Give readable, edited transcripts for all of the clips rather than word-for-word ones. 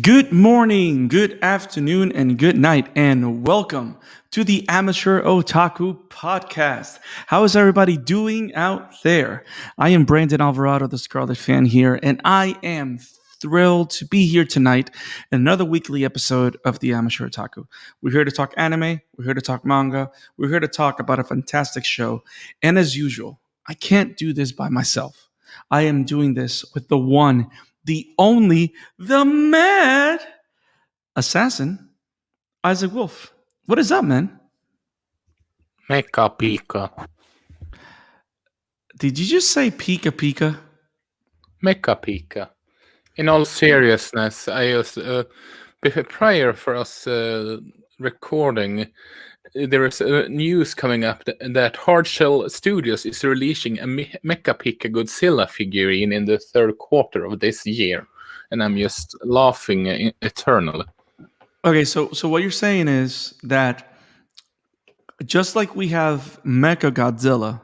Good morning, good afternoon, and good night, and welcome to the Amateur Otaku Podcast. How is everybody doing out there? I am Brandon Alvarado, the Scarlet Fan here, and I am thrilled to be here tonight in another weekly episode of the Amateur Otaku. We're here to talk anime, we're here to talk manga, we're here to talk about a fantastic show, and as usual, I can't do this by myself. I am doing this with the one, the only, the mad assassin, Isaac Wolf. What is up, man? Mecha Pika. Did you just say Pika Pika? Mecha Pika. In all seriousness, I just prior for us recording, there is news coming up that Hardshell Studios is releasing a Mecha Pika Godzilla figurine in the third quarter of this year, and I'm just laughing eternally. Okay, so what you're saying is that just like we have Mecha Godzilla,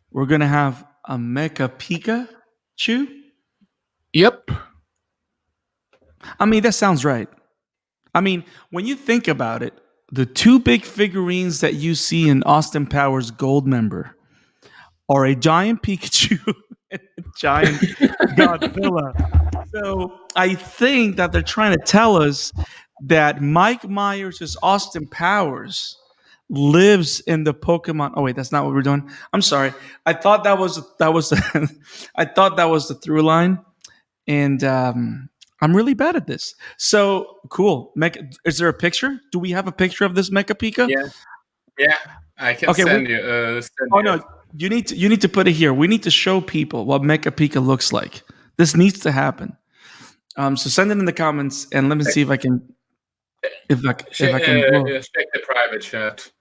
we're gonna have a Mecha Pikachu. Yep. I mean, that sounds right. I mean, when you think about it, the two big figurines that you see in Austin Powers Gold Member are a giant Pikachu and a giant Godzilla. So I think that they're trying to tell us that Mike Myers' Austin Powers lives in the Pokemon. Oh wait, that's not what we're doing. I'm sorry. I thought that was I thought that was the through line, and I'm really bad at this. So cool. Is there a picture? Do we have a picture of this Mecha Pika? Yeah. I can Okay, send you. Oh no, you need to put it here. We need to show people what Mecha Pika looks like. This needs to happen. So send it in the comments and let me see if I can check the private chat.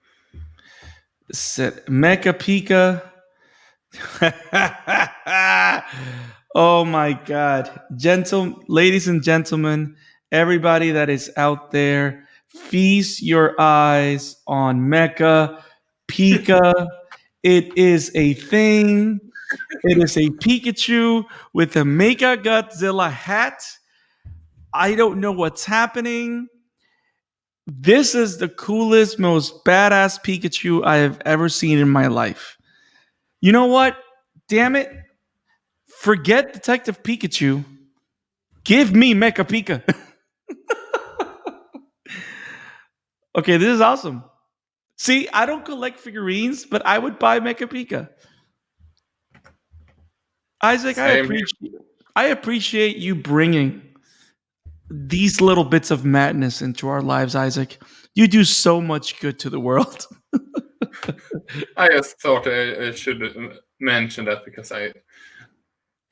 Set Mecha Pika. Oh my god. Ladies and gentlemen, everybody that is out there, feast your eyes on Mecha Pika. It is a thing. It is a Pikachu with a Mega Godzilla hat. I don't know what's happening. This is the coolest, most badass Pikachu I have ever seen in my life. You know what? Damn it. Forget Detective Pikachu. Give me Mecha Pika. Okay, this is awesome. See, I don't collect figurines, but I would buy Mecha Pika. Isaac, I appreciate you bringing these little bits of madness into our lives, Isaac. You do so much good to the world. I just thought I should mention that because I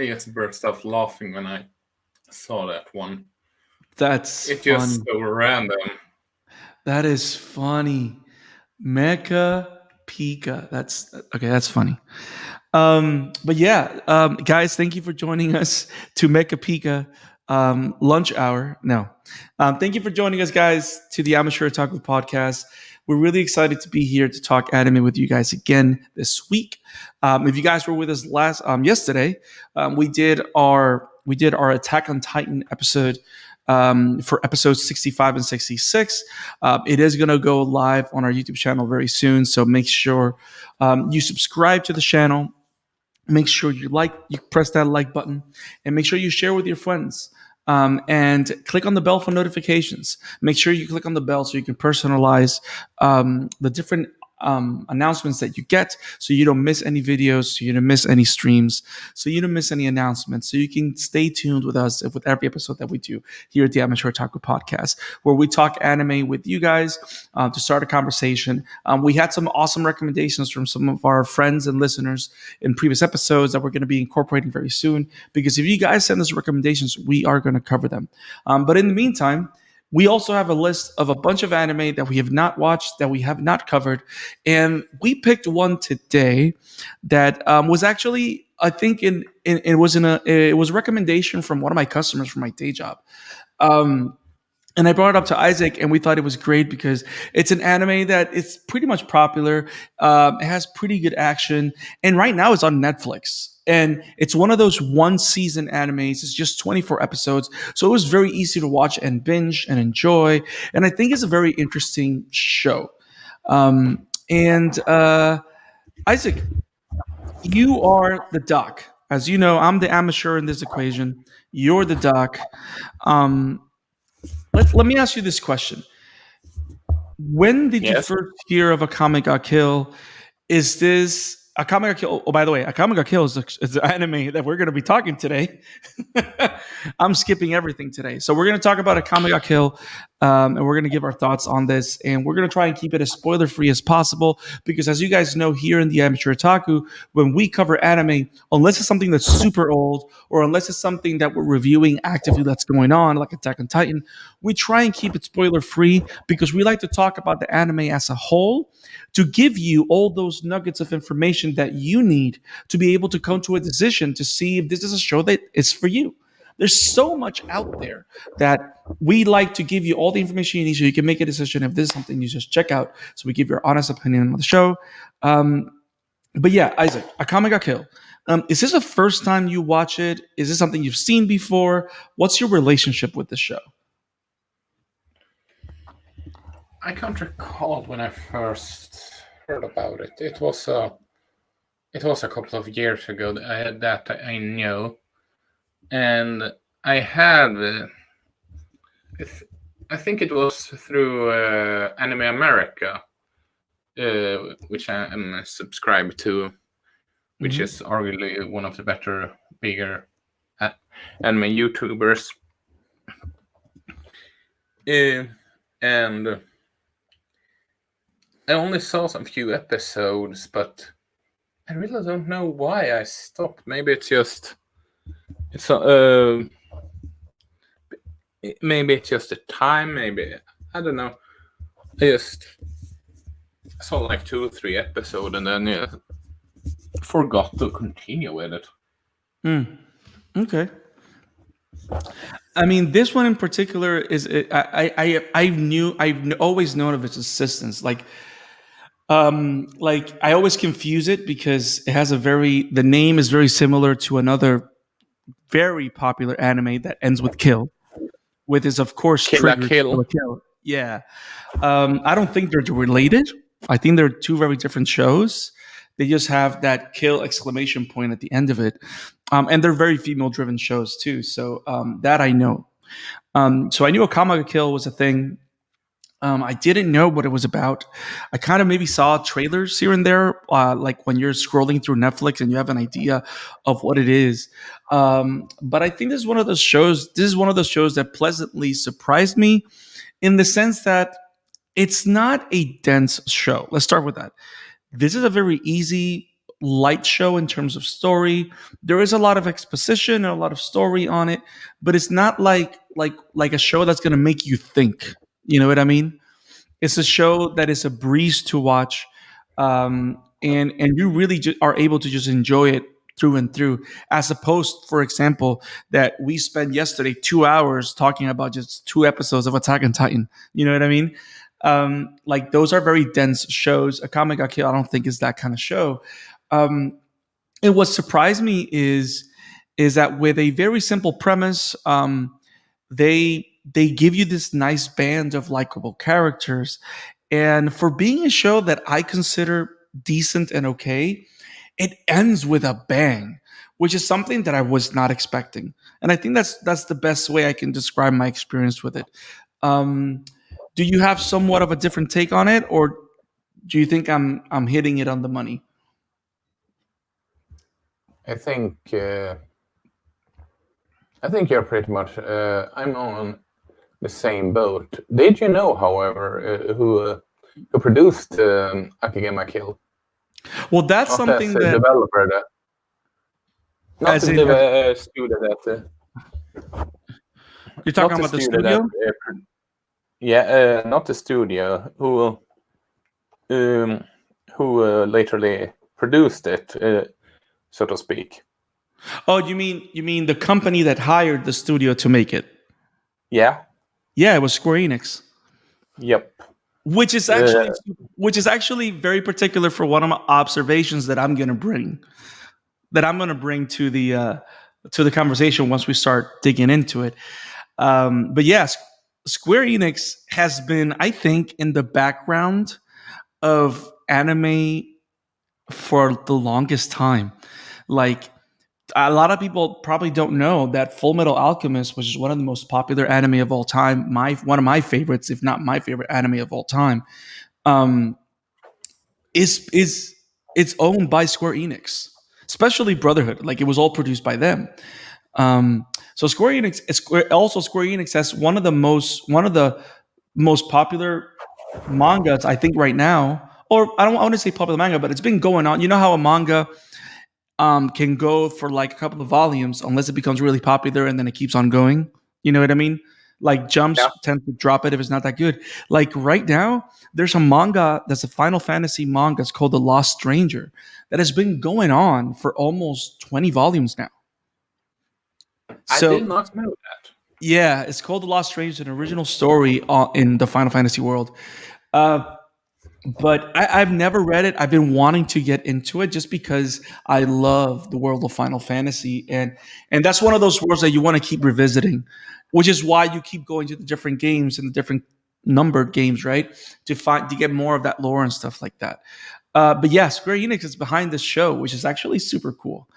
just burst out laughing when I saw that one. It's funny. Just so random. That is funny. Mecha Pika. That's okay. That's funny. But yeah, guys, thank you for joining us to Mecha Pika lunch hour. No, thank you for joining us, guys, to the Amateur Otaku Podcast. We're really excited to be here to talk anime with you guys again this week. If you guys were with us yesterday, we did our Attack on Titan episode for episodes 65 and 66. It is going to go live on our YouTube channel very soon, so make sure you subscribe to the channel. Make sure you press that like button, and make sure you share with your friends. And click on the bell for notifications. Make sure you click on the bell so you can personalize the different announcements that you get, so you don't miss any videos, so you don't miss any streams, so you don't miss any announcements, so you can stay tuned with us with every episode that we do here at the Amateur Otaku Podcast, where we talk anime with you guys to start a conversation. We had some awesome recommendations from some of our friends and listeners in previous episodes that we're going to be incorporating very soon, because if you guys send us recommendations, we are going to cover them. But in the meantime, we also have a list of a bunch of anime that we have not watched, that we have not covered. And we picked one today that was actually, I think, it was a recommendation from one of my customers from my day job. And I brought it up to Isaac, and we thought it was great because it's an anime that it's pretty much popular. It has pretty good action, and right now it's on Netflix. And it's one of those one season animes. It's just 24 episodes. So it was very easy to watch and binge and enjoy. And I think it's a very interesting show. And Isaac, you are the doc. As you know, I'm the amateur in this equation. You're the doc. Um, let me ask you this question. When did you Yes. first hear of Akame Ga Kill? Is this Akame Ga Kill? Oh, by the way, Akame Ga Kill is the anime that we're going to be talking today. I'm skipping everything today. So we're going to talk about Akame Ga Kill, and we're going to give our thoughts on this, and we're going to try and keep it as spoiler free as possible. Because as you guys know, here in the Amateur Otaku, when we cover anime, unless it's something that's super old, or unless it's something that we're reviewing actively that's going on, like Attack on Titan, we try and keep it spoiler free because we like to talk about the anime as a whole to give you all those nuggets of information that you need to be able to come to a decision to see if this is a show that is for you. There's so much out there that we like to give you all the information you need so you can make a decision if this is something you just check out. So we give your honest opinion on the show. Um, but yeah, Isaac, Akame Ga Kill. Is this the first time you watch it? Is this something you've seen before? What's your relationship with the show? I can't recall when I first heard about it. It was a couple of years ago that I know, and I had I think it was through Anime America, which I am subscribed to, which Mhm. is arguably one of the bigger anime YouTubers. And I only saw some few episodes, but I really don't know why I stopped. Maybe maybe it's just the time. Maybe I don't know. I just saw like 2 or 3 episodes and then forgot to continue with it. Okay. I mean, this one in particular is I've always known of its existence. Like I always confuse it because it has the name is very similar to another very popular anime that ends with kill, with is of course Kill la triggered Kill. to kill. Yeah. I don't think they're related. I think they're two very different shows. They just have that kill exclamation point at the end of it. And they're very female driven shows too. So that I know. So I knew Akame Ga Kill was a thing. I didn't know what it was about. I kind of maybe saw trailers here and there, like when you're scrolling through Netflix and you have an idea of what it is. But I think this is one of those shows. This is one of those shows that pleasantly surprised me in the sense that it's not a dense show. Let's start with that. This is a very easy, light show in terms of story. There is a lot of exposition and a lot of story on it, but it's not like a show that's going to make you think. You know what I mean? It's a show that is a breeze to watch, and you really are able to just enjoy it through and through. As opposed, for example, that we spent yesterday 2 hours talking about just 2 episodes of Attack on Titan. You know what I mean? Like those are very dense shows. Akame Ga Kill, I don't think is that kind of show. Um, and what surprised me is that with a very simple premise, they give you this nice band of likable characters, and for being a show that I consider decent and okay, it ends with a bang, which is something that I was not expecting. And I think that's the best way I can describe my experience with it. Um, do you have somewhat of a different take on it, or do you think I'm hitting it on the money? I think you're pretty much. I'm on the same boat. Did you know, however, who produced Akame Ga Kill? Well, that's Not as something a that, developer, not as the in, studio that. you're Not talking the about the studio that. studio. Not the studio who laterally produced it, so to speak. Oh, you mean the company that hired the studio to make it? Yeah. Yeah, it was Square Enix, Yep. which is Uh, actually which is actually very particular for one of my observations that I'm gonna bring to the conversation once we start digging into it. But yes, Square Enix has been, I think, in the background of anime for the longest time. Like a lot of people probably don't know that Full Metal Alchemist, which is one of the most popular anime of all time, my one of my favorites, if not my favorite anime of all time, um, is it's owned by Square Enix, especially Brotherhood. Like it was all produced by them. So Square Enix, Square Enix has one of the most popular mangas I think right now. Or I don't want to say popular manga, but it's been going on. You know how a manga can go for like a couple of volumes unless it becomes really popular and then it keeps on going. You know what I mean? Like yeah. jumps tend to drop it if it's not that good. Like right now, there's a manga that's a Final Fantasy manga. It's called The Lost Stranger that has been going on for almost 20 volumes now. I did So not know that. yeah, it's called The Lost Stranger, an original story in the Final Fantasy world. Uh, but I've never read it. I've been wanting to get into it just because I love the world of Final Fantasy, and that's one of those worlds that you want to keep revisiting, which is why you keep going to the different games and the different numbered games, right? To get more of that lore and stuff like that. But yeah, Square Enix is behind this show, which is actually super cool.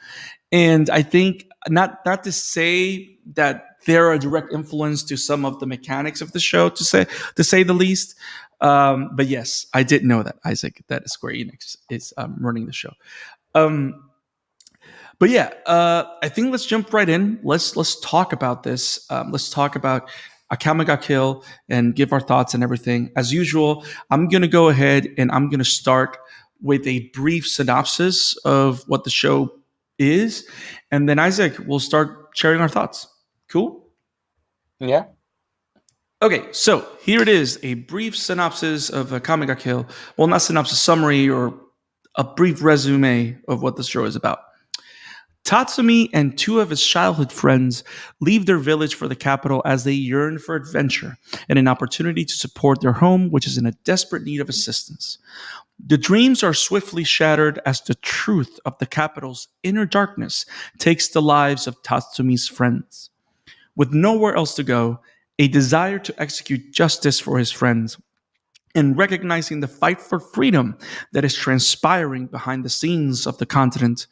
And I think not to say that they're a direct influence to some of the mechanics of the show, to say the least. But yes, I did know that, Isaac, that Square Enix is running the show. Um, but yeah, I think let's jump right in. Let's talk about this. Let's talk about Akame Ga Kill and give our thoughts and everything. As usual, I'm gonna go ahead and I'm gonna start with a brief synopsis of what the show is, and then Isaac will start sharing our thoughts. Cool. Yeah. Okay, so here it is, a brief synopsis of Akame Ga Kill. Well, not synopsis, summary, or a brief resume of what the show is about. Tatsumi and two of his childhood friends leave their village for the capital as they yearn for adventure and an opportunity to support their home, which is in a desperate need of assistance. The dreams are swiftly shattered as the truth of the capital's inner darkness takes the lives of Tatsumi's friends. With nowhere else to go, a desire to execute justice for his friends, and recognizing the fight for freedom that is transpiring behind the scenes of the continent,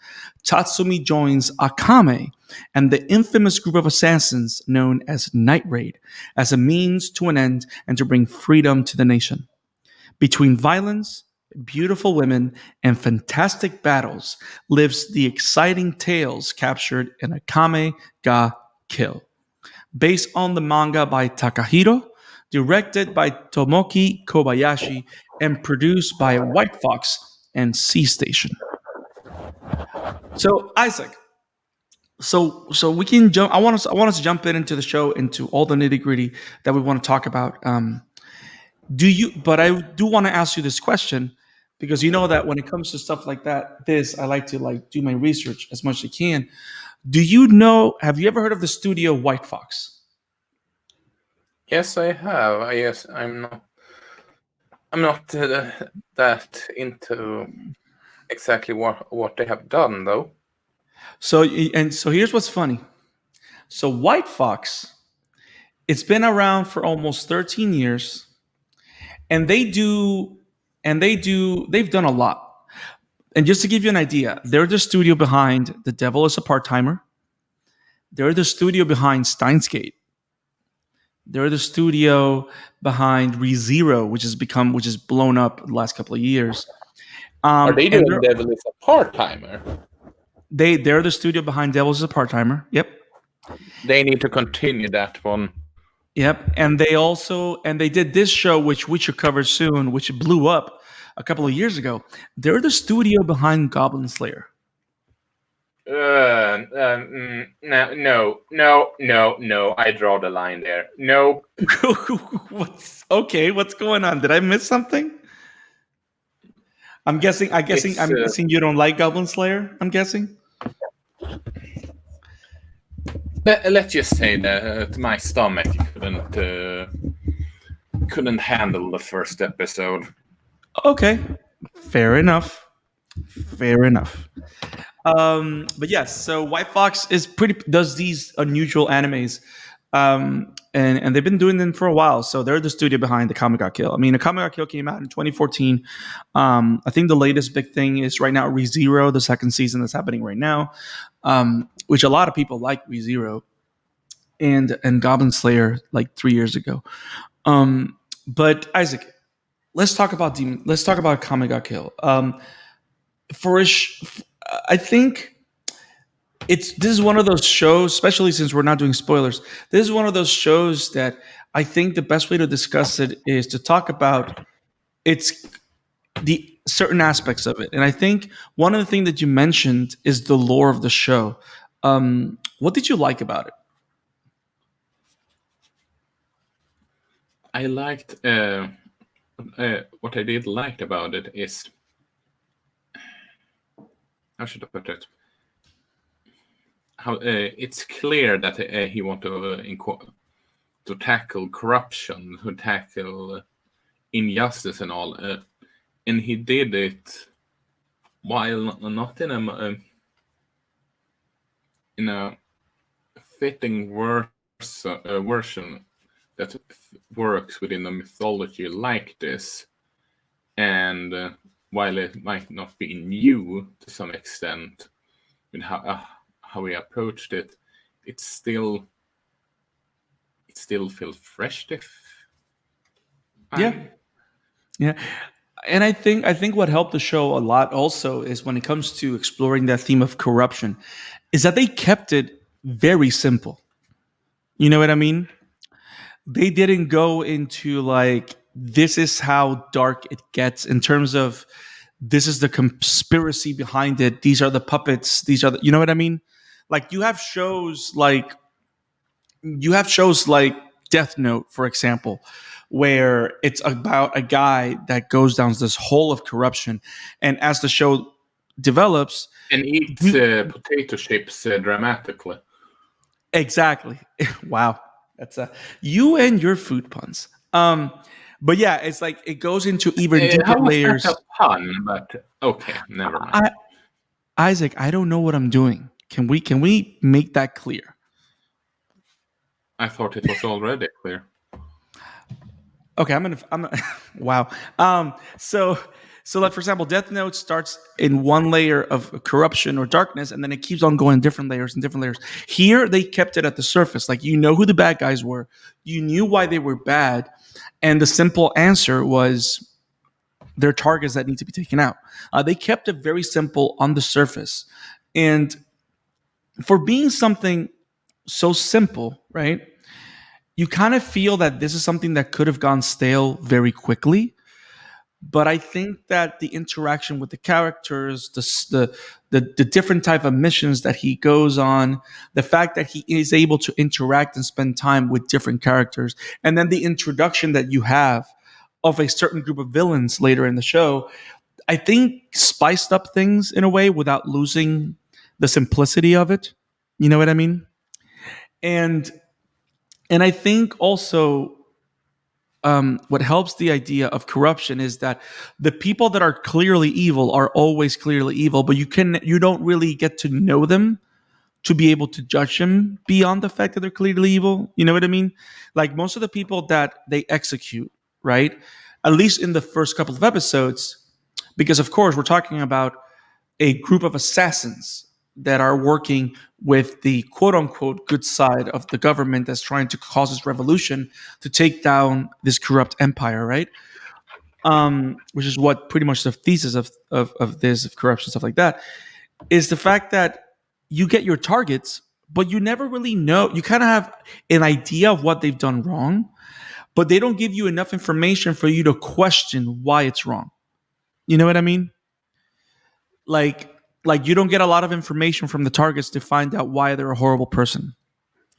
Tatsumi joins Akame and the infamous group of assassins known as Night Raid as a means to an end and to bring freedom to the nation. Between violence, beautiful women, and fantastic battles lives the exciting tales captured in Akame Ga Kill, based on the manga by Takahiro, directed by Tomoki Kobayashi, and produced by White Fox and C Station. So Isaac, so we can jump. I want us to jump into the show, into all the nitty gritty that we want to talk about. Do you? But I do want to ask you this question because you know that when it comes to stuff like that, I like to like do my research as much as I can. Do you know? Have you ever heard of the studio White Fox? Yes, I have. I yes, I'm not that into exactly what they have done though. So here's what's funny. So White Fox, it's been around for almost 13 years, and they've done a lot. And just to give you an idea, they're the studio behind The Devil is a Part-Timer. They're the studio behind Steins Gate. They're the studio behind ReZero, which has blown up the last couple of years. Are they And doing Devil is a part-timer? they're the studio behind Devil is a Part-Timer. Yep. They need to continue that one. Yep, and they did this show, which we should cover soon, which blew up a couple of years ago. They're the studio behind Goblin Slayer. No. I draw the line there. No. What's going on? Did I miss something? I'm guessing you don't like Goblin Slayer. I'm guessing. Let's just say that my stomach couldn't handle the first episode. Okay, fair enough. Fair enough. But yes, so White Fox is pretty does these unusual animes, and they've been doing them for a while. So they're the studio behind the Akame Ga Kill. I mean, Akame Ga Kill came out in 2014. I think the latest big thing is right now ReZero, the second season that's happening right now, which a lot of people like ReZero and Goblin Slayer like 3 years ago. But Isaac, let's talk about Akame Ga Kill. For a I think this is one of those shows, especially since we're not doing spoilers. This is one of those shows that I think the best way to discuss it is to talk about its the certain aspects of it. And I think one of the things that you mentioned is the lore of the show. What did you like about it? I liked what I did like about it is, how should I put it? How it's clear that he wants to tackle corruption, to tackle injustice and all, and he did it while not in a fitting version that works within a mythology like this, and while it might not be new to some extent in how we approached it, it still feels fresh. Yeah, yeah. And I think what helped the show a lot also is when it comes to exploring that theme of corruption, is that they kept it very simple. You know what I mean? They didn't go into like this is how dark it gets in terms of this is the conspiracy behind it. These are the puppets. These are the, you know what I mean? Like you have shows like Death Note, for example, where it's about a guy that goes down this hole of corruption, and as the show develops, And eats potato chips dramatically. exactly. Wow, that's you and your food puns. But yeah, it's like it goes into even deeper How was layers. that a pun? But okay, never mind. Isaac, I don't know what I'm doing. Can we make that clear? I thought it was already clear. Okay, I'm gonna wow. So like for example, Death Note starts in one layer of corruption or darkness, and then it keeps on going different layers and different layers. Here they kept it at the surface. Like you know who the bad guys were, you knew why they were bad, and the simple answer was they're targets that need to be taken out. They kept it very simple on the surface, and for being something so simple, right? You kind of feel that this is something that could have gone stale very quickly. But I think that the interaction with the characters, the different type of missions that he goes on, the fact that he is able to interact and spend time with different characters, and then the introduction that you have of a certain group of villains later in the show, I think spiced up things in a way without losing the simplicity of it. You know what I mean? And I think also what helps the idea of corruption is that the people that are clearly evil are always clearly evil, but you don't really get to know them to be able to judge them beyond the fact that they're clearly evil. You know what I mean? Like most of the people that they execute, right? At least in the first couple of episodes, because of course we're talking about a group of assassins that are working with the quote unquote good side of the government that's trying to cause this revolution to take down this corrupt empire, right? Which is what pretty much the thesis of this, of corruption, stuff like that, is the fact that you get your targets, but you never really know. You kind of have an idea of what they've done wrong, but they don't give you enough information for you to question why it's wrong. You know what I mean? like you don't get a lot of information from the targets to find out why they're a horrible person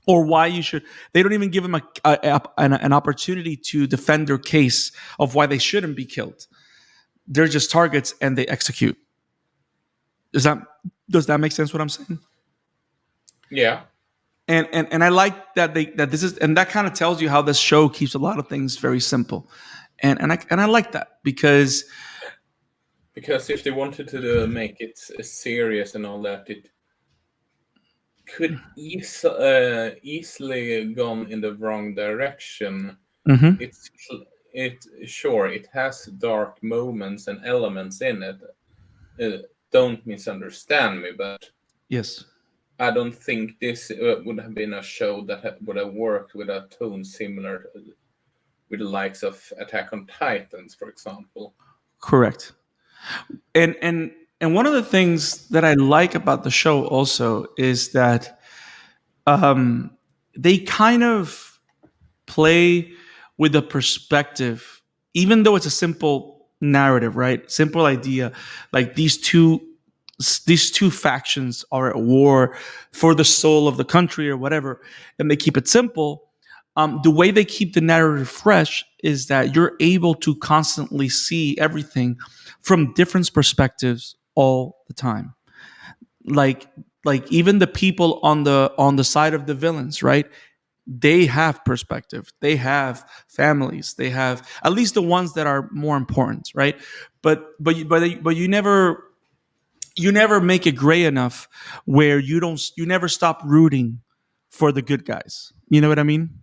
or why you should. They don't even give them an opportunity to defend their case of why they shouldn't be killed. They're just targets and they execute. Does that make sense what I'm saying? Yeah. And I like that this is, and that kind of tells you how this show keeps a lot of things very simple, and I like that because Because if they wanted to make it serious and all that, it could easily gone in the wrong direction. Mhm. It's it sure it has dark moments and elements in it. Don't misunderstand me, but Yes. I don't think this would have been a show that would have worked with a tone similar with the likes of Attack on Titans, for example. Correct. And one of the things that I like about the show also is that um, they kind of play with the perspective, even though it's a simple narrative, right? Simple idea, like these two factions are at war for the soul of the country or whatever, and they keep it simple. The way they keep the narrative fresh is that you're able to constantly see everything from different perspectives all the time. Like like even the people on the side of the villains, right? They have perspective, they have families, they have at least the ones that are more important, right? But you never make it gray enough where you never stop rooting for the good guys. You know what I mean?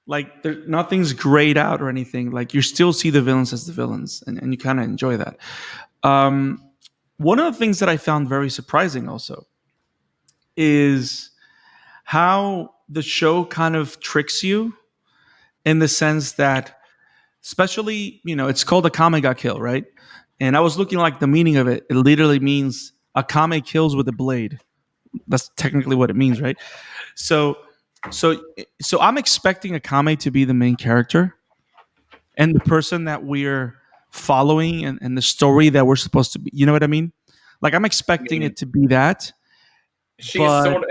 Like nothing's grayed out or anything. Like you still see the villains as the villains, and you kind of enjoy that. um One of the things that I found very surprising also is how the show kind of tricks you in the sense that, especially, it's called Akame Ga Kill, right? And I was looking like the meaning of it. It literally means Akame kills with a blade. That's technically what it means, right? So, so, so I'm expecting Akame to be the main character and the person that we're following, and the story that we're supposed to be. You know what I mean? Like I'm expecting Meaning it to be that, she's but sort of,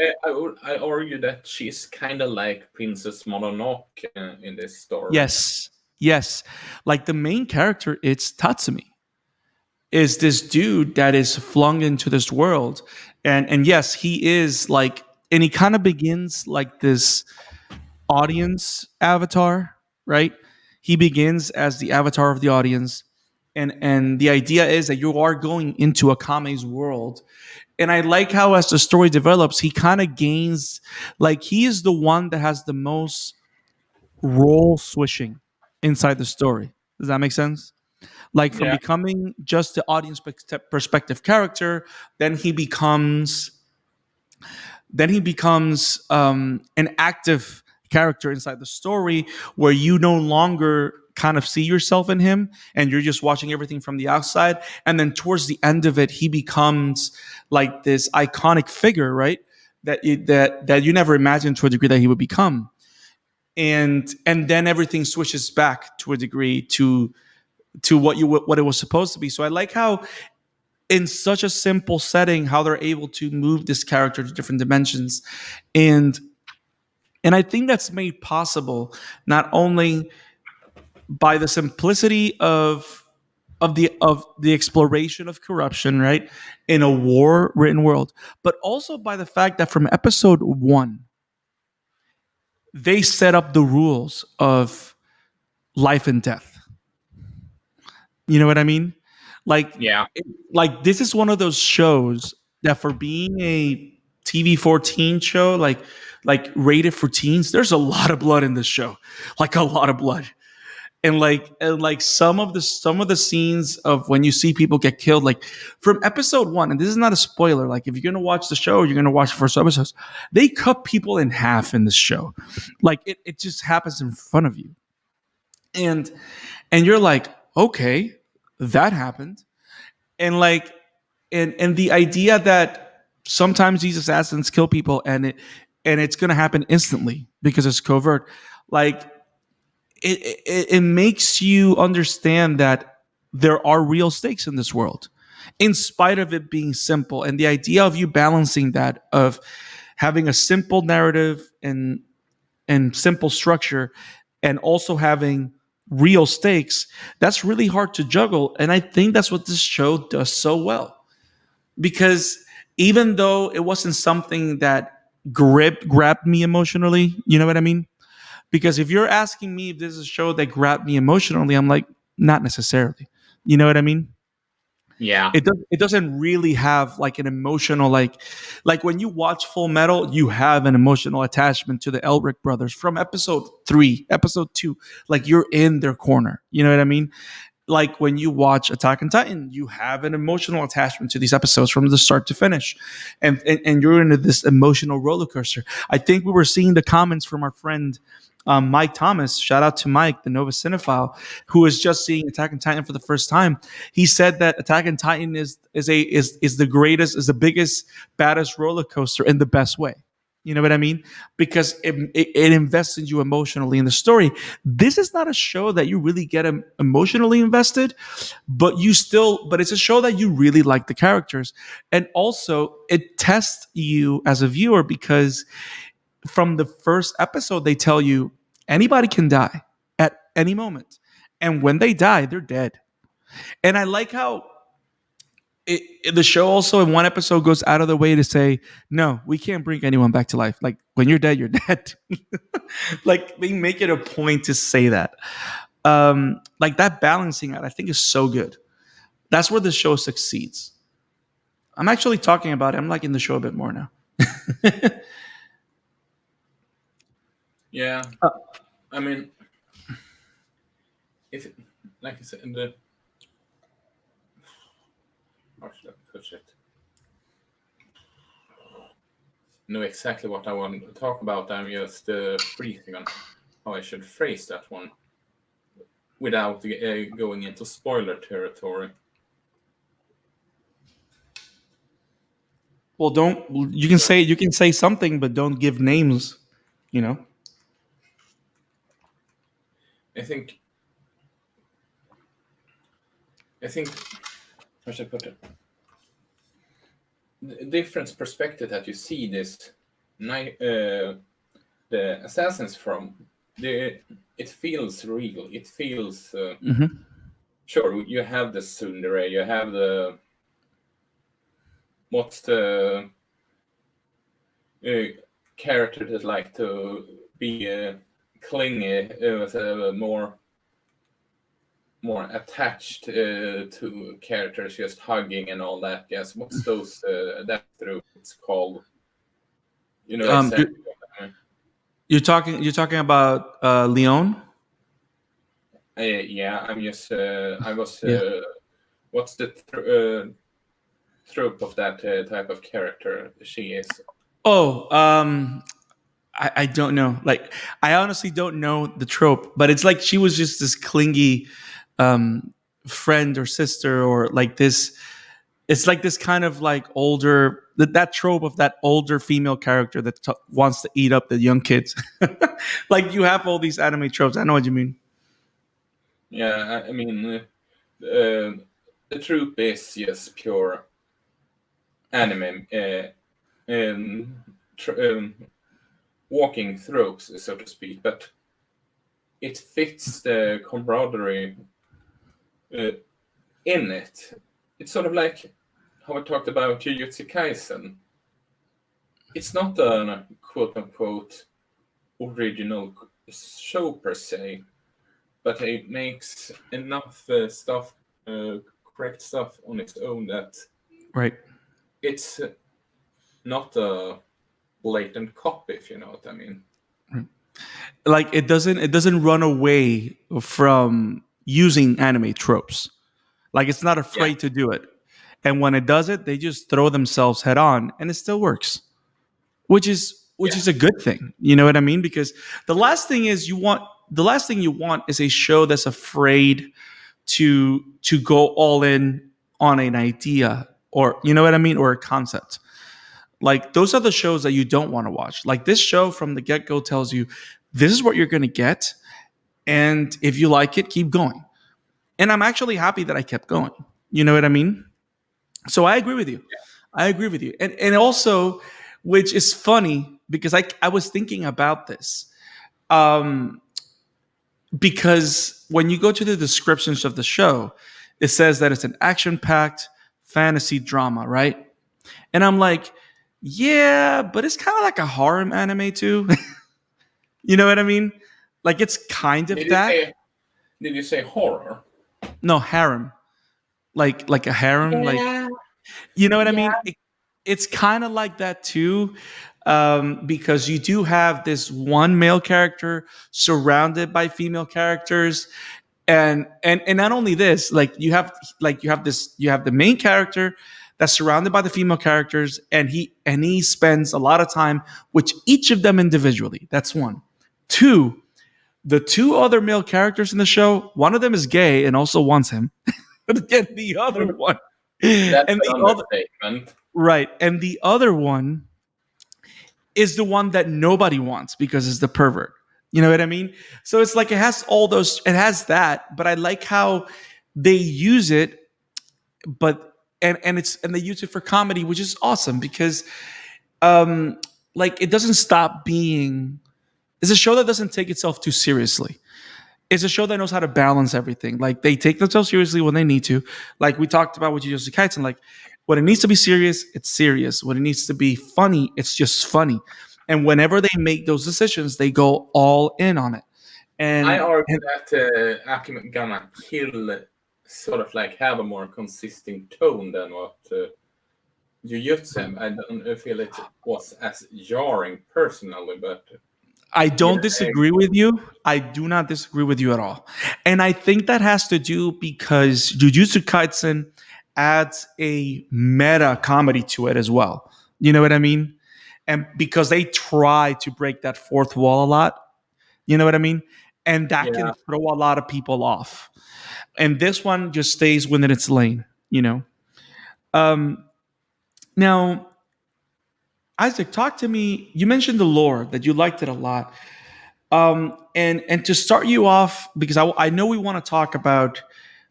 I argue that she's kind of like Princess Mononoke in this story. yes, yes, like the main character, it's Tatsumi, is this dude that is flung into this world, and yes, he is like, and he kind of begins like this audience avatar, right? He begins as the avatar of the audience, and the idea is that you are going into Akame's world. And I like how, as the story develops, he kind of gains, like, he is the one that has the most role switching inside the story. Does that make sense? Like from Yeah, becoming just the audience perspective character, then he becomes an active character inside the story, where you no longer kind of see yourself in him, and you're just watching everything from the outside. And then towards the end of it, he becomes like this iconic figure, right? That you never imagined to a degree that he would become. And then everything switches back to a degree to what it was supposed to be. So I like how, in such a simple setting, how they're able to move this character to different dimensions. And and I think that's made possible not only by the simplicity of the exploration of corruption, right, in a war written world, but also by the fact that from episode 1 they set up the rules of life and death. You know what I mean? Like, yeah, like this is one of those shows that, for being a TV 14 show, like rated for teens, there's a lot of blood in this show, like a lot of blood. And like some of the scenes of when you see people get killed, like from episode 1, and this is not a spoiler. Like if you're gonna watch the show, you're gonna watch the first episodes. They cut people in half in this show, like it just happens in front of you, and and you're like, okay, that happened. And like and and the idea that sometimes these assassins kill people, and it's going to happen instantly because it's covert. Like it makes you understand that there are real stakes in this world, in spite of it being simple. And the idea of you balancing that, of having a simple narrative and simple structure, and also having real stakes, that's really hard to juggle. And I think that's what this show does so well, because even though it wasn't something that grabbed me emotionally. You know what I mean? Because if you're asking me if this is a show that grabbed me emotionally, I'm like, not necessarily. You know what I mean? Yeah. It doesn't really have like an emotional like when you watch Full Metal, you have an emotional attachment to the Elric brothers from episode 3, episode 2. Like you're in their corner. You know what I mean? Like when you watch Attack on Titan, you have an emotional attachment to these episodes from the start to finish, and you're into this emotional roller coaster. I think we were seeing the comments from our friend Mike Thomas. Shout out to Mike, the Nova Cinephile, who is just seeing Attack on Titan for the first time. He said that Attack on Titan is the greatest, is the biggest, baddest roller coaster in the best way. You know what I mean? Because it invests in you emotionally in the story. This is not a show that you really get emotionally invested, but it's a show that you really like the characters. And also, it tests you as a viewer because from the first episode, they tell you anybody can die at any moment. And when they die, they're dead. And I like how the show also in one episode goes out of the way to say, no, we can't bring anyone back to life. Like when you're dead, you're dead. Like they make it a point to say that. Like that balancing act, I think is so good. That's where the show succeeds. I'm actually talking about it. I'm liking the show a bit more now. Yeah. I mean, if like I said, how should I put it? Know exactly what I want to talk about. I'm just freezing on how I should phrase that one without going into spoiler territory. Well, don't you can say something, but don't give names. You know. I think how should I put it? The different perspective that you see this the assassins from, it feels real. It feels Mm-hmm. sure. You have the tsundere, you have the what's the character that like to be clingy, more attached to characters, just hugging and all that. Yes, what's those that group it's called? You know Um, you're, exactly what I mean. you're talking about Leon. Yeah, I'm just I was Yeah. what's the trope of that type of character she is? Oh, I don't know. Like, I honestly don't know the trope, but it's like she was just this clingy um, friend or sister, or like this. It's like this kind of like older that trope of that older female character that wants to eat up the young kids. Like you have all these anime tropes. I know what you mean. Yeah, I mean the trope is just pure anime. Um, walking tropes, so to speak, but it fits the camaraderie uh, in it. It's sort of like how I talked about Jujutsu Kaisen. It's not a quote unquote original show per se, but it makes enough correct stuff on its own that Right. it's not a blatant copy, if you know what I mean. Like it doesn't run away from using anime tropes. Like it's not Yeah, afraid to do it. And when it does it, they just throw themselves head on and it still works. Which yeah, is a good thing. You know what I mean? Because the last thing you want is a show that's afraid to go all in on an idea, or you know what I mean, or a concept. Like those are the shows that you don't want to watch. Like this show from the get-go tells you this is what you're going to get, and if you like it, keep going. And I'm actually happy that I kept going. You know what I mean? So I agree with you. I agree with you. And also, which is funny because I was thinking about this. Um, because when you go to the descriptions of the show, it says that it's an action-packed fantasy drama, right? And I'm like, Yeah, but it's kind of like a harem anime too. You know what I mean? Like it's kind of Did you that. say did you say horror? No, harem. Like a harem, like Yeah. you know what I Yeah. mean? It's kind of like that too, because you do have this one male character surrounded by female characters, and not only this, you have the main character that's surrounded by the female characters, and he spends a lot of time with each of them individually. That's one. Two, the two other male characters in the show, one of them is gay and also wants him, but again, the other one, That's and an the other understatement. right, and the other one is the one that nobody wants because it's the pervert. You know what I mean? So it's like it has all those, it has that, but I like how they use it, but and they use it for comedy, which is awesome because um like it doesn't stop being, it's a show that doesn't take itself too seriously. It's a show that knows how to balance everything. Like they take themselves seriously when they need to. Like we talked about with Jujutsu Kaisen, like when it needs to be serious, it's serious. When it needs to be funny, it's just funny. And whenever they make those decisions, they go all in on it. I And argue that Akame Ga Kill sort of like have a more consistent tone than what Jujutsu. I don't feel it was as jarring personally, but I yeah, don't disagree with you. I do not disagree with you at all. And I think that has to do because Jujutsu Kaisen adds a meta comedy to it as well. You know what I mean? And because they try to break that fourth wall a lot, you know what I mean? And that yeah, can throw a lot of people off. And this one just stays within its lane, you know? Um, now, Isaac, talk to me. You mentioned the lore that you liked it a lot. And to start you off, because I know we want to talk about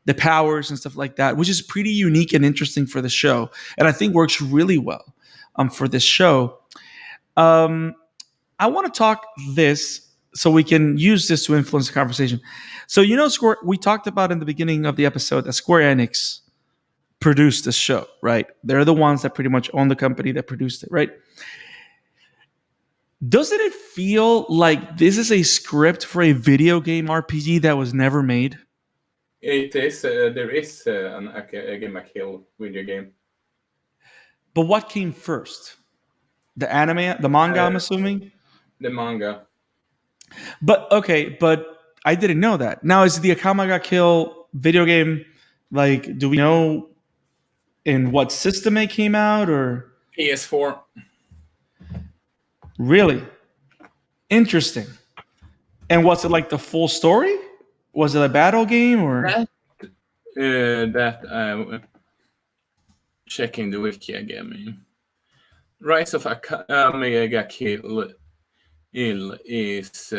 the powers and stuff like that, which is pretty unique and interesting for the show, and I think works really well for this show. Um, I want to talk this so we can use this to influence the conversation. So you know, Square, we talked about in the beginning of the episode that Square Enix produced this show, right? They're the ones that pretty much own the company that produced it, right? Doesn't it feel like this is a script for a video game RPG that was never made? it is. There is an Akame Ga Kill video game. But what came first? The anime, the manga, Uh, I'm assuming? the manga. But okay, but I didn't know that. Now, is the Akame Ga Kill video game, like, do we know in what system it came out or PS4. really? Interesting. And was it like the full story? Was it a battle game or? That checking the wiki again. Rise of Akame Ga Kill is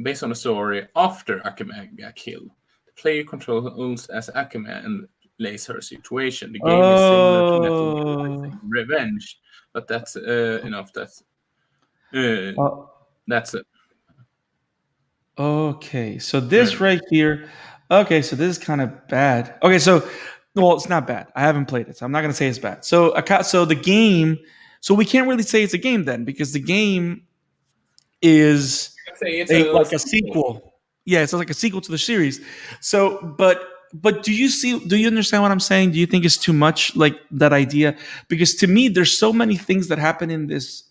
based on a story after Akame Ga Kill. The player controls as Akame and lays her situation. The game is similar to Metal Gear Oh. Rising Revenge, but that's enough. Uh, Uh, that's it. okay, so this right here. Okay, so this is kind of bad. Okay, so well, it's not bad. I haven't played it, so I'm not gonna say it's bad. So the game. So we can't really say it's a game then because the game is I'd say it's a a like a sequel. sequel. Yeah, it's like a sequel to the series. So, but do you see? Do you understand what I'm saying? Do you think it's too much like that idea? Because to me, there's so many things that happen in this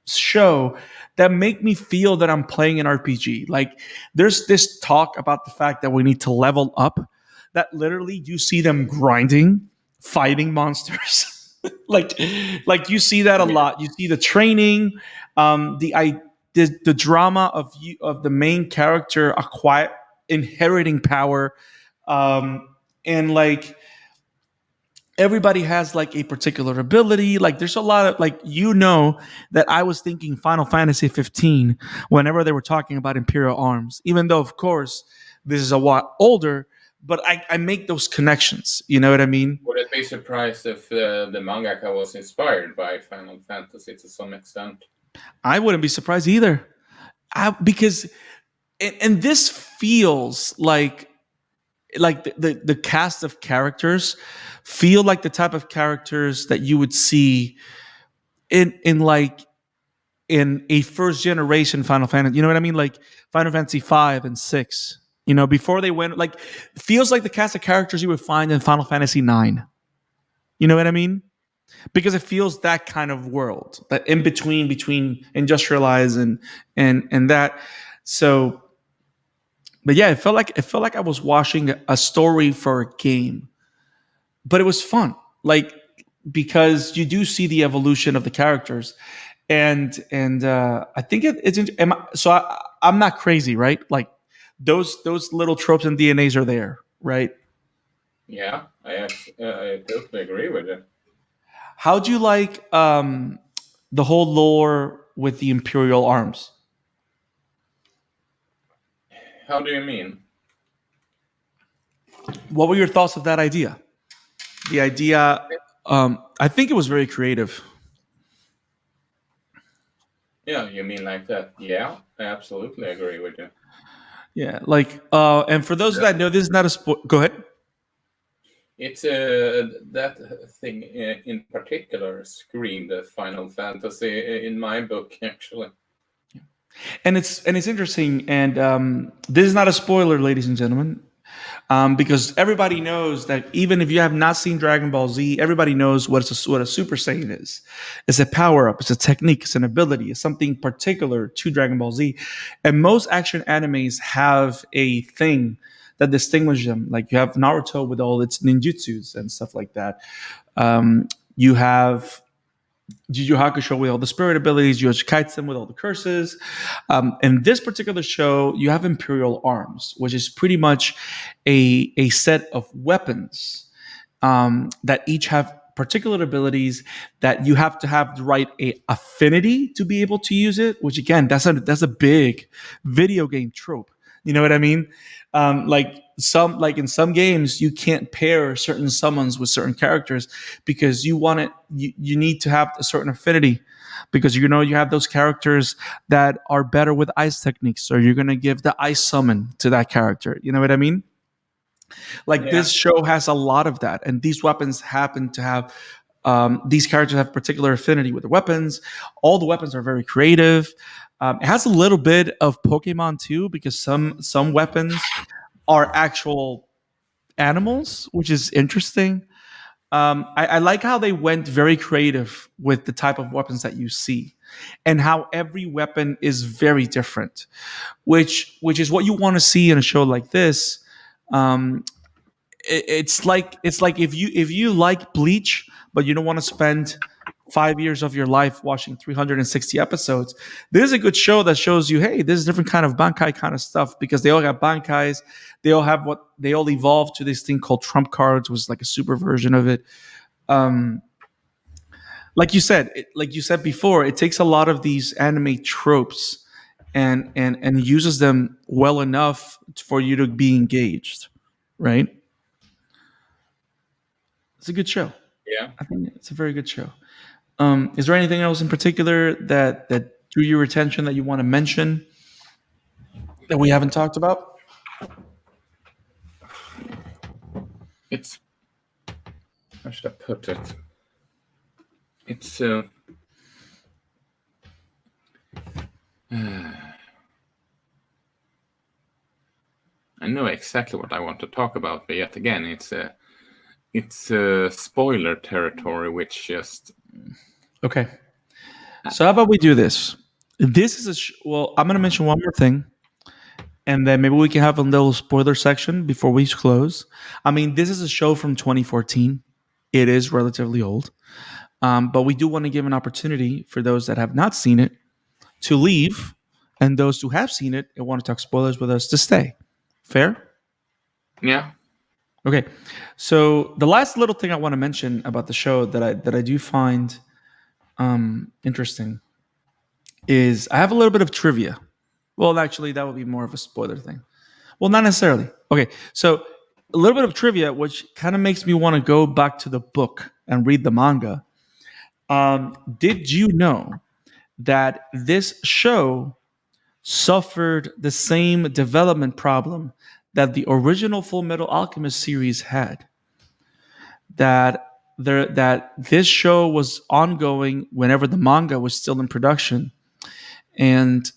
show that make me feel that I'm playing an RPG. Like there's this talk about the fact that we need to level up. That literally you see them grinding, fighting monsters. like you see that a Yeah. lot. You see the training, the drama of the main character acquire inheriting power, and like everybody has like a particular ability. Like there's a lot of like that I was thinking Final Fantasy 15 whenever they were talking about Imperial Arms, even though of course this is a lot older. But I make those connections. You know what I mean? Would be surprised if the mangaka was inspired by Final Fantasy to some extent. I wouldn't be surprised either. Because and this feels like the cast of characters feel like the type of characters that you would see in like in a first generation Final Fantasy. You know what I mean? Like Final Fantasy 5 and 6. You know, before they went like feels like the cast of characters you would find in Final Fantasy 9. You know what I mean? Because it feels that kind of world, that in between industrialized and that. So, but yeah, it felt like I was watching a story for a game, but it was fun. Like because you do see the evolution of the characters, and I think it's so I'm not crazy, right? Like those little tropes and DNAs are there, right? Yeah, I totally agree with you. How do you like the whole lore with the Imperial arms? How do you mean? What were your thoughts of that idea? The idea, I think it was very creative. Yeah, you mean like that? Yeah, I absolutely agree with you. Yeah, like, and for those That that know, this is not a go ahead. it's that thing in particular screamed Final Fantasy in my book, actually. And it's interesting, and this is not a spoiler, ladies and gentlemen. Because everybody knows that even if you have not seen Dragon Ball Z, everybody knows what a Super Saiyan is. It's a power up, it's a technique, it's an ability, it's something particular to Dragon Ball Z. And most action animes have a thing that distinguishes them. Like you have Naruto with all its ninjutsus and stuff like that. You have Yu Yu Hakusho with all the spirit abilities, Jujutsu Kaisen with all the curses. In this particular show, you have Imperial Arms, which is pretty much a set of weapons that each have particular abilities that you have to have the right affinity to be able to use it. Which again, that's a big video game trope. You know what I mean? Like in some games, you can't pair certain summons with certain characters because you want it. You need to have a certain affinity because you know you have those characters that are better with ice techniques, so you're gonna give the ice summon to that character. You know what I mean? Like Yeah, this show has a lot of that, and these weapons happen to have these characters have particular affinity with the weapons. All the weapons are very creative. It has a little bit of Pokemon too, because some weapons are actual animals, which is interesting. I like how they went very creative with the type of weapons that you see, and how every weapon is very different, which is what you want to see in a show like this. Um, it's like if you like Bleach, but you don't want to spend 5 years of your life watching 360 episodes. This is a good show that shows you, hey, this is different kind of Bankai kind of stuff because they all got Bankais. They all have what they all evolved to this thing called trump cards, which is like a super version of it. Um, like you said before, it takes a lot of these anime tropes and uses them well enough for you to be engaged, right? It's a good show. yeah. I think it's a very good show. Is there anything else in particular that drew your attention that you want to mention that we haven't talked about? It's how should I put it? It's I know exactly what I want to talk about, but yet again, it's spoiler territory, which just Okay. So how about we do this? This is well, I'm going to mention one more thing, and then maybe we can have a little spoiler section before we close. I mean, this is a show from 2014. It is relatively old, but we do want to give an opportunity for those that have not seen it to leave, and those who have seen it and want to talk spoilers with us to stay. Fair? yeah, Okay. So the last little thing I want to mention about the show that I do find interesting is I have a little bit of trivia. Well, actually, that would be more of a spoiler thing. Well, not necessarily. Okay. So a little bit of trivia, which kind of makes me want to go back to the book and read the manga. Did you know that this show suffered the same development problem that the original Full Metal Alchemist series had? That that this show was ongoing whenever the manga was still in production, and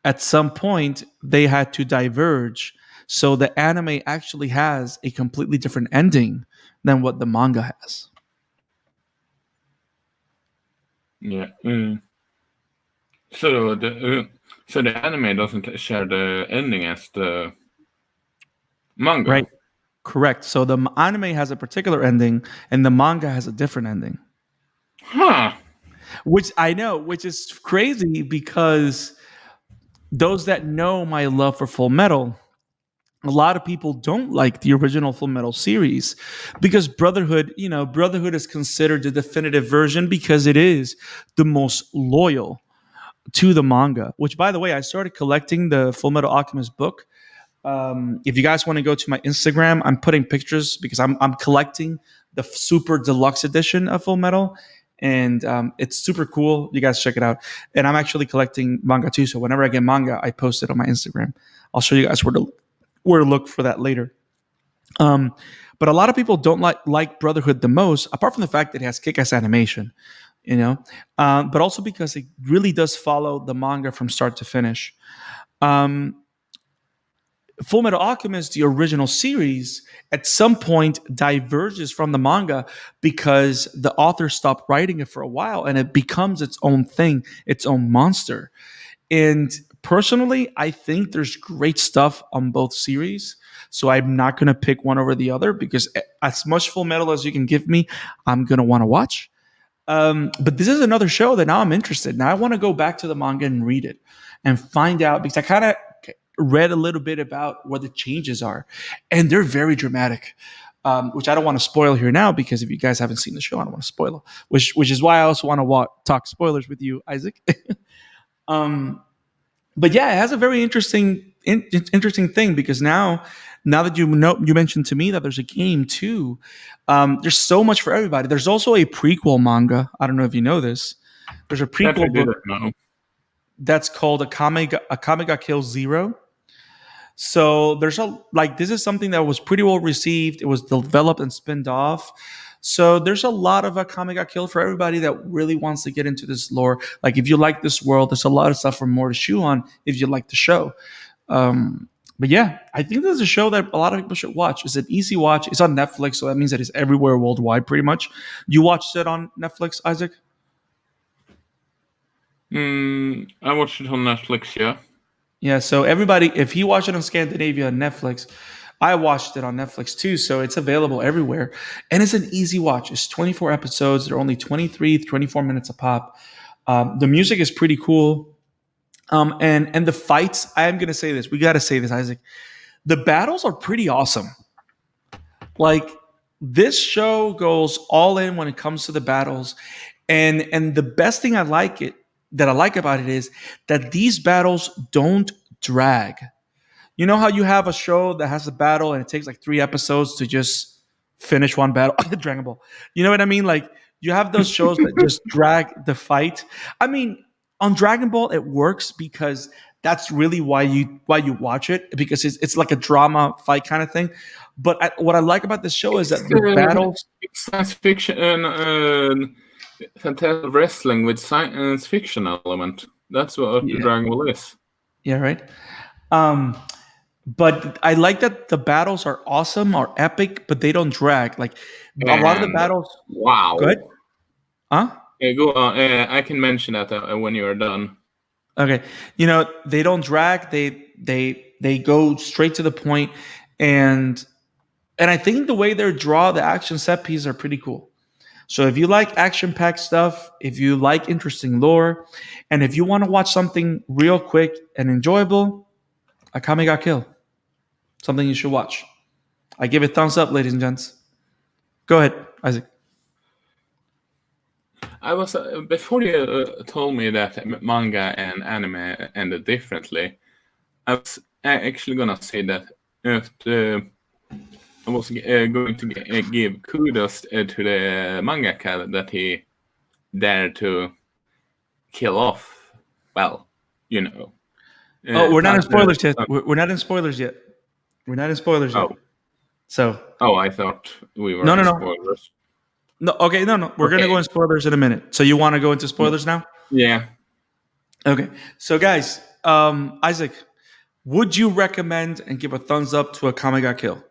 at some point they had to diverge. So the anime actually has a completely different ending than what the manga has. Yeah. So the anime doesn't share the ending as the Right? manga. Correct. So the anime has a particular ending, and the manga has a different ending. Huh. Which I know, which is crazy because those that know my love for Full Metal, a lot of people don't like the original Full Metal series because Brotherhood, Brotherhood is considered the definitive version because it is the most loyal to the manga. Which, by the way, I started collecting the Full Metal Alchemist book. If you guys want to go to my Instagram, I'm putting pictures because I'm collecting the super deluxe edition of Full Metal, and it's super cool. You guys check it out. And I'm actually collecting manga too. So whenever I get manga, I post it on my Instagram. I'll show you guys where to look for that later. Um, but a lot of people don't like Brotherhood the most, apart from the fact that it has kick-ass animation, but also because it really does follow the manga from start to finish. Um, Full Metal Alchemist, the original series, at some point diverges from the manga because the author stopped writing it for a while and it becomes its own thing, its own monster. And personally, I think there's great stuff on both series. So I'm not going to pick one over the other because as much Full Metal as you can give me, I'm going to want to watch. But this is another show that now I'm interested. Now I want to go back to the manga and read it and find out because I kind of read a little bit about what the changes are, and they're very dramatic. Which I don't want to spoil here now because if you guys haven't seen the show, I don't want to spoil it. Which is why I also want to talk spoilers with you, Isaac. um, but yeah, it has a very interesting thing because now that you mentioned to me that there's a game too. There's so much for everybody. There's also a prequel manga. I don't know if you know this. There's a That I prequel book didn't know. that's called Akame Ga Kill Zero. So there's this is something that was pretty well received. It was developed and spinned off. So there's a lot of Akame Ga Kill for everybody that really wants to get into this lore. Like if you like this world, there's a lot of stuff for more to chew on if you like the show. But yeah, I think this is a show that a lot of people should watch. It's an easy watch. It's on Netflix, so that means that it's everywhere worldwide, pretty much. You watched it on Netflix, Isaac? I watched it on Netflix. Yeah. Yeah. So everybody, if he watched it on Scandinavia on Netflix, I watched it on Netflix too. So it's available everywhere, and it's an easy watch. It's 24 episodes. They're only 23, 24 minutes a pop. The music is pretty cool. And the fights. I am gonna say this. We got to say this, Isaac. The battles are pretty awesome. Like this show goes all in when it comes to the battles, and the best thing I like about it is that these battles don't drag. You know how you have a show that has a battle and it takes like 3 episodes to just finish one battle? Dragon Ball. You know what I mean? Like you have those shows that just drag the fight. I mean, on Dragon Ball, it works because that's really why you watch it because it's like a drama fight kind of thing. But what I like about this show is that It's the battles. it's science fiction and fantasy wrestling with science fiction element. That's what the Yeah, Dragon Ball is. yeah, right. Um, but I like that the battles are awesome, are epic, but they don't drag. Like a lot of the And battles. Go ahead. wow. Huh? Go on. I can mention that when you are done. Okay. They don't drag. They go straight to the point, and I think the way they draw the action set pieces are pretty cool. So if you like action packed stuff, if you like interesting lore, and if you want to watch something real quick and enjoyable, Akame Ga Kill, something you should watch. I give it thumbs up, ladies and gents. Go ahead, Isaac. I was before you told me that manga and anime ended differently. I was actually gonna say that I was going to give kudos to the mangaka that he dared to kill off. Well, you know. Oh, we're not in spoilers yet. Uh, We're not in spoilers yet. We're not in spoilers yet. oh, So oh! I thought we were no, no, in no. spoilers. No, okay, no. We're gonna go Okay. in spoilers in a minute. So you want to go into spoilers now? Yeah. Okay. So guys, Isaac, would you recommend and give a thumbs up to Akame Ga Kill?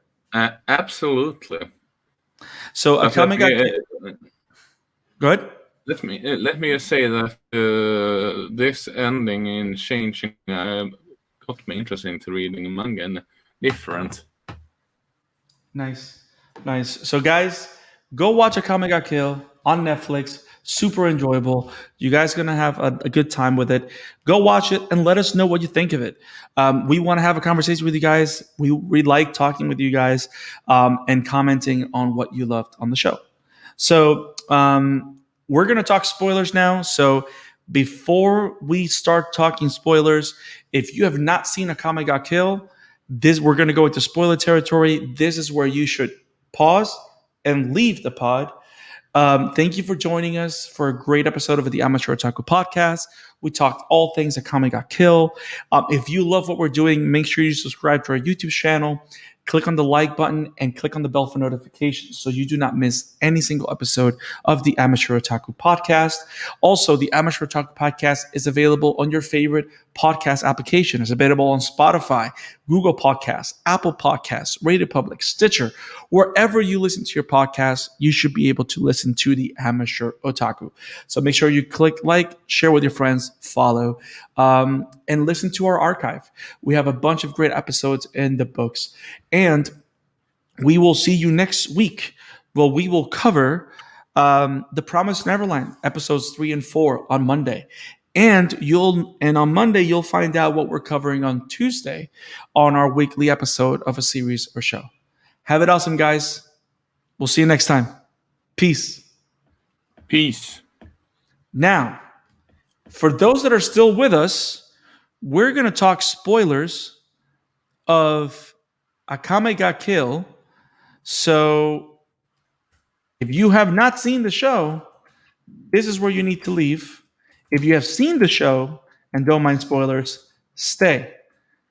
Absolutely. So But Akame Ga Kill. Go ahead. let me just say that this ending in changing got me interested into reading manga and different. Nice, nice. So, guys, go watch Akame Ga Kill on Netflix. Super enjoyable. You guys gonna have a good time with it. Go watch it and let us know what you think of it. We want to have a conversation with you guys. We like talking with you guys and commenting on what you loved on the show. So we're going to talk spoilers now. So before we start talking spoilers, if you have not seen Akame Ga Kill, this we're going to go into spoiler territory. This is where you should pause and leave the pod. Thank you for joining us for a great episode of the Amateur Otaku Podcast. We talked all things Akame Ga Kill. If you love what we're doing, make sure you subscribe to our YouTube channel. Click on the like button and click on the bell for notifications so you do not miss any single episode of the Amateur Otaku Podcast. Also, the Amateur Otaku Podcast is available on your favorite podcast application. It's available on Spotify, Google Podcasts, Apple Podcasts, Radio Public, Stitcher. Wherever you listen to your podcast, you should be able to listen to the Amateur Otaku. So make sure you click like, share with your friends, follow, and listen to our archive. We have a bunch of great episodes in the books. And we will see you next week. Well, we will cover The Promised Neverland, episodes 3 and 4 on Monday. And on Monday you'll find out what we're covering on Tuesday on our weekly episode of a series or show. Have it awesome, guys. We'll see you next time. Peace. Peace. Now, for those that are still with us, we're going to talk spoilers of Akame Ga Kill. So if you have not seen the show, this is where you need to leave. If you have seen the show and don't mind spoilers, stay.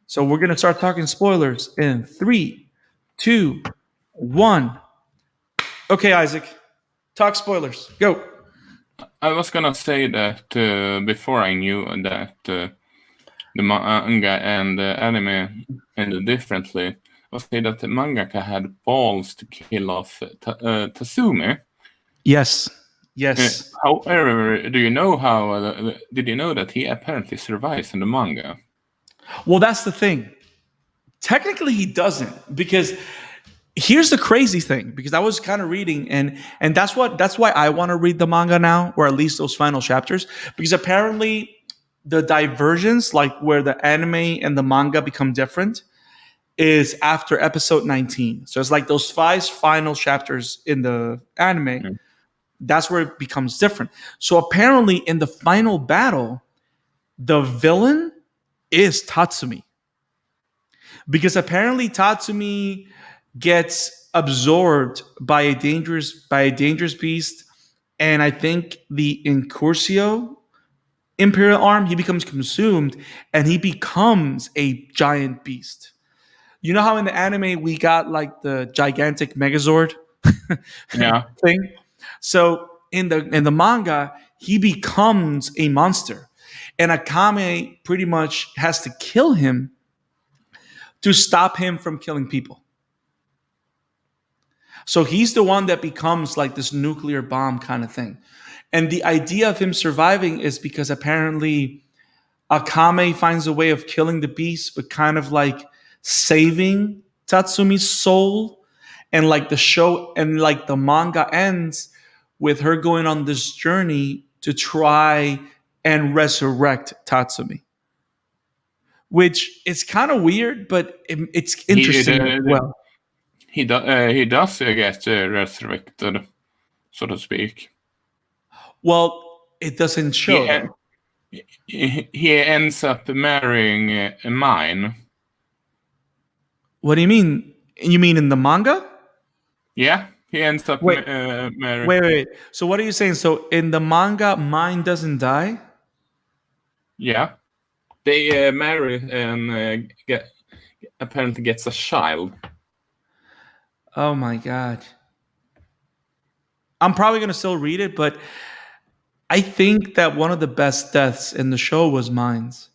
So we're going to start talking spoilers in 3, 2, 1. Okay, Isaac, talk spoilers. Go. I was gonna say that before I knew that the manga and the anime ended differently. I was say that the mangaka had balls to kill off Tatsumi. Yes. Yes. However, do you know how? Did you know that he apparently survives in the manga? Well, that's the thing. Technically, he doesn't, because here's the crazy thing. Because I was kind of reading, and that's why I want to read the manga now, or at least those final chapters, because apparently the divergence, like where the anime and the manga become different, is after episode 19. So it's like those 5 final chapters in the anime. That's where it becomes different. So apparently, in the final battle, the villain is Tatsumi. Because apparently Tatsumi gets absorbed by a dangerous beast, and I think the Incursio Imperial Arm, he becomes consumed and he becomes a giant beast. You know how in the anime we got like the gigantic Megazord Yeah. thing? So in the manga, he becomes a monster. And Akame pretty much has to kill him to stop him from killing people. So he's the one that becomes like this nuclear bomb kind of thing. And the idea of him surviving is because apparently Akame finds a way of killing the beast, but kind of like saving Tatsumi's soul. And like the show and like the manga ends with her going on this journey to try and resurrect Tatsumi, which is kind of weird, but it's interesting as well. He does get resurrected, so to speak. Well, it doesn't show though. He ends up marrying a mine. What do you mean? You mean in the manga? Yeah, he ends up Wait, marrying. wait. So what are you saying? So in the manga, Mine doesn't die? Yeah, they marry and apparently gets a child. Oh my god. I'm probably gonna still read it, but I think that one of the best deaths in the show was Mine's.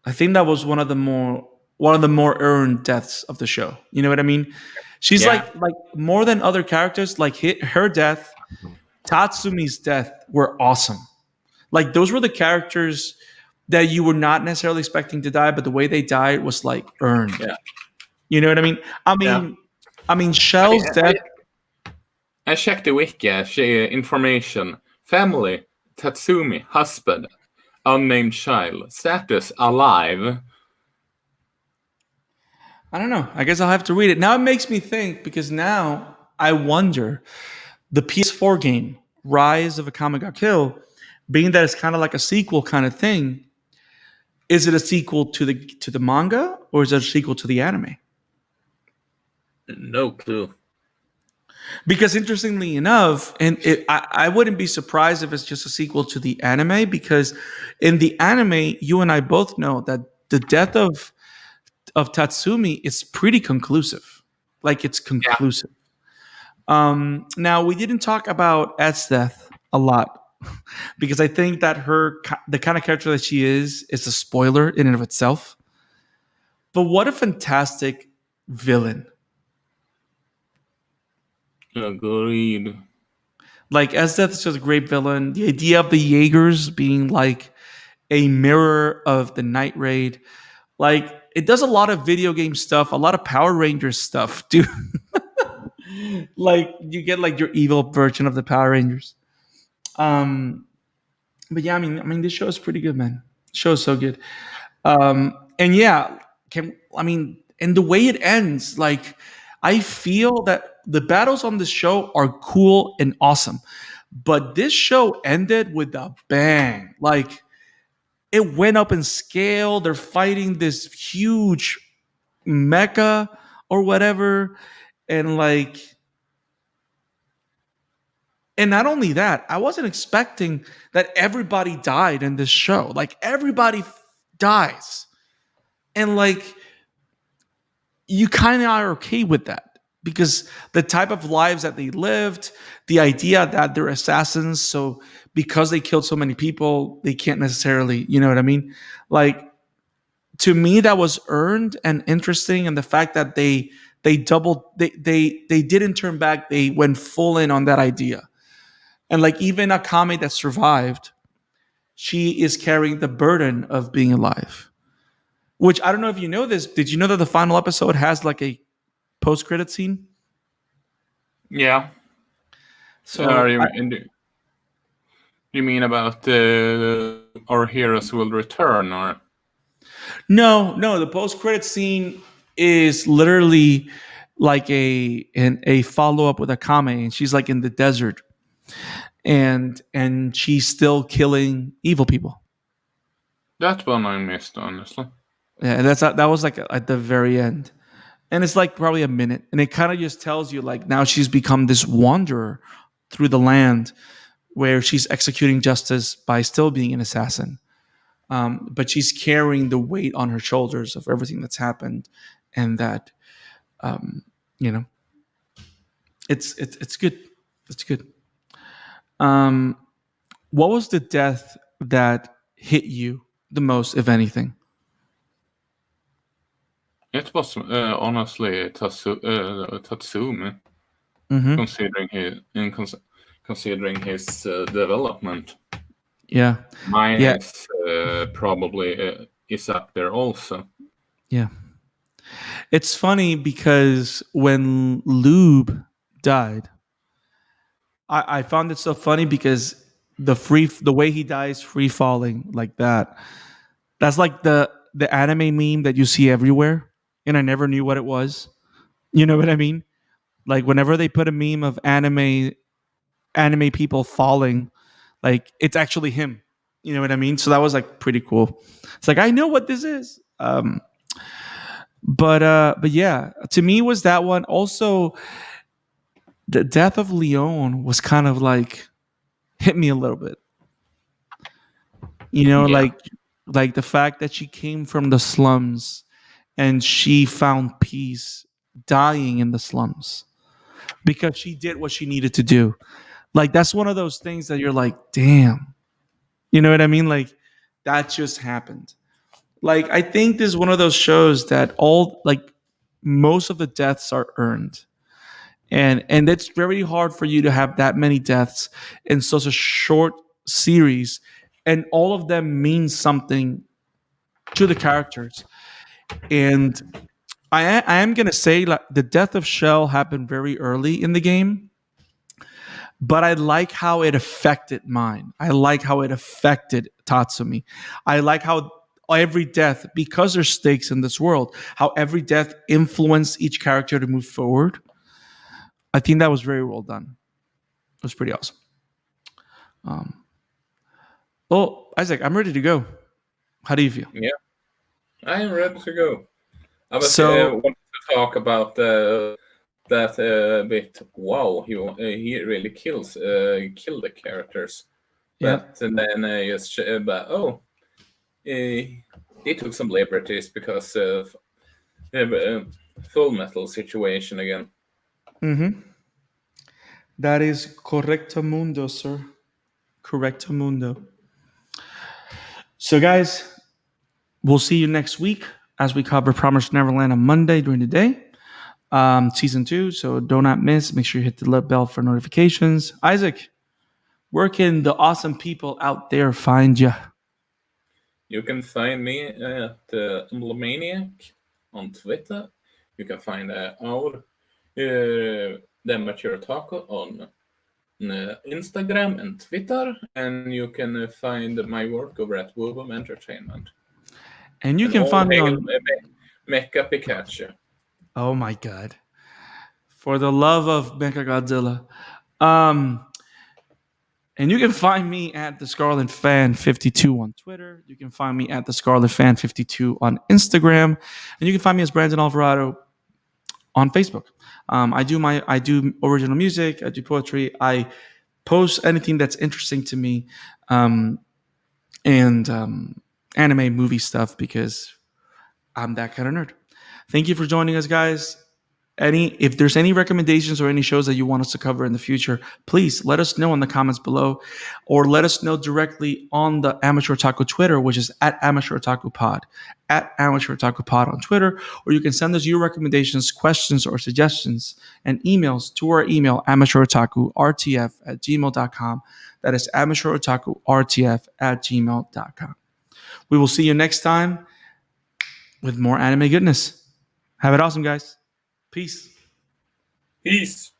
I think that was one of the more earned deaths of the show. You know what I mean? She's Yeah. like more than other characters. Like her death, Tatsumi's death were awesome. Like those were the characters that you were not necessarily expecting to die, but the way they died was like earned. Yeah. You know what I mean? I Yeah. mean, I mean, I, Shell's death. I checked the wiki. Information. Family. Tatsumi. Husband. Unnamed child. Status. Alive. I don't know. I guess I'll have to read it. Now it makes me think because now I wonder the PS4 game Rise of Akame Ga Kill, being that it's kind of like a sequel kind of thing. Is it a sequel to the manga or is it a sequel to the anime? No clue. Because interestingly enough, I wouldn't be surprised if it's just a sequel to the anime because in the anime, you and I both know that the death of Tatsumi is pretty conclusive. Like it's Yeah. conclusive. Now we didn't talk about Ed's death a lot because I think that the kind of character that she is a spoiler in and of itself. But what a fantastic villain! Agreed. Like Esdeath is just a great villain. The idea of the Jaegers being like a mirror of the Night Raid, like it does a lot of video game stuff, a lot of Power Rangers stuff, dude. Like you get like your evil version of the Power Rangers. Um, but yeah, I mean, this show is pretty good, man. Show is so good. And yeah, and the way it ends, like I feel that the battles on this show are cool and awesome, but this show ended with a bang. Like it went up in scale. They're fighting this huge mecha or whatever, and like, and not only that, I wasn't expecting that everybody died in this show. Like everybody dies, and like you kind of are okay with that because the type of lives that they lived, the idea that they're assassins, so because they killed so many people, they can't necessarily, you know what I mean? Like to me, that was earned and interesting, and the fact that they didn't turn back, they went full in on that idea, and like even Akame that survived, she is carrying the burden of being alive. Which I don't know if you know this. Did you know that the final episode has like a post-credit scene? Yeah. So You mean about our heroes will return, or? no, the post-credit scene is literally like a follow-up with Akame, and she's like in the desert, and she's still killing evil people. That one I missed, honestly. Yeah, and that was like at the very end, and it's like probably a minute, and it kind of just tells you like now she's become this wanderer through the land where she's executing justice by still being an assassin. But she's carrying the weight on her shoulders of everything that's happened, and that um, you know it's good. It's good. Um, what was the death that hit you the most, if anything? It was honestly Tatsumi, Mm-hmm. considering his development. Yeah, Mine yeah, is probably Isak there also. yeah. It's funny because when Lube died, I found it so funny because the way he dies free falling like that. That's like the anime meme that you see everywhere, and I never knew what it was. You know what I mean? Like whenever they put a meme of anime people falling, like it's actually him. You know what I mean? So that was like pretty cool. It's like I know what this is. But yeah, to me was that one. Also, the death of Leon was kind of like hit me a little bit. You know, Yeah. like the fact that she came from the slums and she found peace dying in the slums. because she did what she needed to do. Like that's one of those things that you're like, damn. You know what I mean? Like that just happened. Like I think this is one of those shows that all like most of the deaths are earned. And it's very hard for you to have that many deaths in such a short series and all of them mean something to the characters. And I am gonna say like the death of Shell happened very early in the game, but I like how it affected mine. I like how it affected Tatsumi. I like how every death, because there's stakes in this world, how every death influenced each character to move forward. I think that was very well done. It was pretty awesome. Um, oh, Isaac, I'm ready to go. How do you feel? Yeah, I am ready to go. I was So, wanted to talk about that bit. Wow, he really kill the characters, yeah. but then just but he took some liberties because of Full Metal situation again. Mm-hmm. That is correctamundo, sir. Correctamundo. So, guys, we'll see you next week as we cover Promised Neverland on Monday during the day. Season 2. So do not miss. Make sure you hit the bell for notifications. Isaac, where can the awesome people out there find you? You can find me at Maniac on Twitter. You can find the Amateur Otaku on Instagram and Twitter, and you can find my work over at Woobum Entertainment. And you And can all find me hail on. Mecha Pikachu. Oh my God. For the love of Mecha Godzilla. Um, and you can find me at the Scarlet Fan 52 on Twitter. You can find me at the Scarlet Fan 52 on Instagram. And you can find me as Brandon Alvarado on Facebook. I do original music. I do poetry. I post anything that's interesting to me, um, and anime movie stuff because I'm that kind of nerd. Thank you for joining us, guys. If there's any recommendations or any shows that you want us to cover in the future, please let us know in the comments below, or let us know directly on the Amateur Otaku Twitter, which is at Amateur Otaku Pod, at Amateur Otaku Pod on Twitter, or you can send us your recommendations, questions, or suggestions and emails to our email amateurotakurtf@gmail.com. That is amateurotakurtf@gmail.com. We will see you next time with more anime goodness. Have it awesome, guys. Peace. Peace.